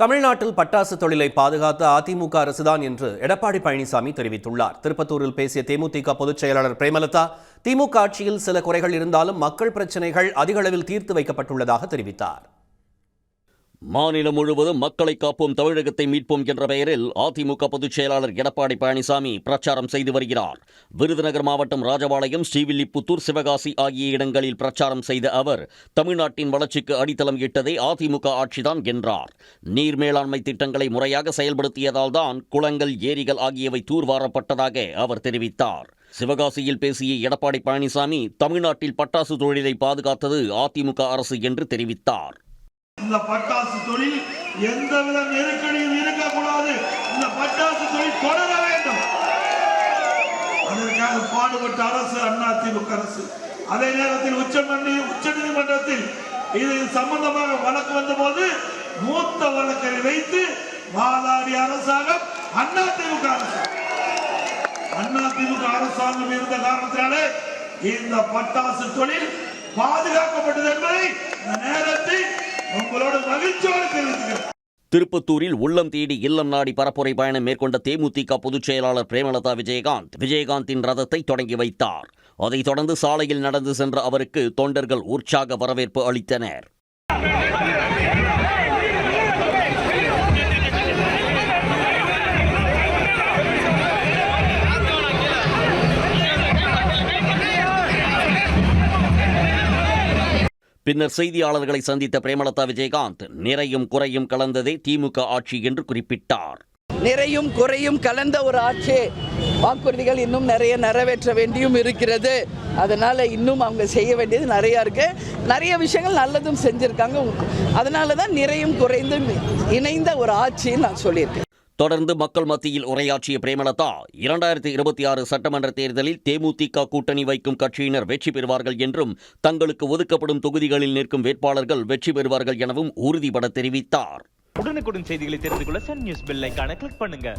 தமிழ்நாட்டில் பட்டாசு தொழிலை பாதுகாத்த அதிமுக அரசுதான் என்று எடப்பாடி பழனிசாமி தெரிவித்துள்ளார். திருப்பத்தூரில் பேசிய தேமுதிக பொதுச் செயலாளர் பிரேமலதா, திமுக ஆட்சியில் சில குறைகள் இருந்தாலும் மக்கள் பிரச்சினைகள் அதிக அளவில் தீர்த்து வைக்கப்பட்டுள்ளதாக தெரிவித்தார். மாநிலம் முழுவதும் மக்களை காப்போம், தமிழகத்தை மீட்போம் என்ற பெயரில் அதிமுக பொதுச் செயலாளர் எடப்பாடி பழனிசாமி பிரச்சாரம் செய்து வருகிறார். விருதுநகர் மாவட்டம் ராஜபாளையம், ஸ்ரீவில்லிபுத்தூர், சிவகாசி ஆகிய இடங்களில் பிரச்சாரம் செய்த அவர் தமிழ்நாட்டின் வளர்ச்சிக்கு அடித்தளம் இட்டதே அதிமுக ஆட்சிதான் என்றார். நீர் மேலாண்மை திட்டங்களை முறையாக செயல்படுத்தியதால் தான் குளங்கள், ஏரிகள் ஆகியவை தூர்வாரப்பட்டதாக அவர் தெரிவித்தார். சிவகாசியில் பேசிய எடப்பாடி பழனிசாமி, தமிழ்நாட்டில் பட்டாசு தொழிலை பாதுகாத்தது அதிமுக அரசு என்று தெரிவித்தார். இந்த பட்டாசு தொழில் எந்தவித நெருக்கடியும் இருக்கக்கூடாது. இந்த பட்டாசு தொழில் தொடர வேண்டும். அதற்காக பாடுபட்ட அரசு அதிமுக அரசு. அதே நேரத்தில் உச்சநீதிமன்றத்தில் இது சம்பந்தமாக வழக்கு வந்தபோது மூத்த வழக்கை வைத்து வாதாடிய அரசாங்கம் அதிமுக அரசு. அதிமுக அரசாங்கம் இருந்த காரணத்தினாலே இந்த பட்டாசு தொழில் பாதுகாக்கப்பட்டது என்பதை இந்த நேரத்தில் உங்களோட மகிழ்ச்சியோடு தெரிவிக்கிறேன். திருப்பத்தூரில் உள்ளம் தேடி இல்லம் நாடி பரப்புரை பயணம் மேற்கொண்ட தேமுதிக பொதுச் செயலாளர் பிரேமலதா விஜயகாந்தின் ரதத்தை தொடங்கி வைத்தார். அதைத் தொடர்ந்து சாலையில் நடந்து சென்ற அவருக்கு தொண்டர்கள் உற்சாக வரவேற்பு அளித்தனர். பின்னர் செய்தியாளர்களை சந்தித்த பிரேமலதா விஜயகாந்த், நிறையும் குறையும் கலந்ததே திமுக ஆட்சி என்று குறிப்பிட்டார். நிறையும் குறையும் கலந்த ஒரு ஆட்சி. வாக்குறுதிகள் இன்னும் நிறைய நிறைவேற்ற வேண்டியும் இருக்கிறது. அதனால இன்னும் அவங்க செய்ய வேண்டியது நிறைய இருக்கு. நிறைய விஷயங்கள் நல்லதும் செஞ்சிருக்காங்க. அதனால தான் நிறையும் குறைந்தும் இணைந்த ஒரு ஆட்சின்னு நான் சொல்லியிருக்கேன். தொடர்ந்து மக்கள் மத்தியில் உரையாற்றிய பிரேமலதா, 2026 சட்டமன்ற தேர்தலில் தேமுதிக கூட்டணி வைக்கும் கட்சியினர் வெற்றி பெறுவார்கள் என்றும், தங்களுக்கு ஒதுக்கப்படும் தொகுதிகளில் நிற்கும் வேட்பாளர்கள் வெற்றி பெறுவார்கள் எனவும் உறுதிபட தெரிவித்தார். உடனுக்குடன் செய்திகளை தெரிந்து கொள்ள சன் நியூஸ் பெல் ஐகானை கிளிக் பண்ணுங்க.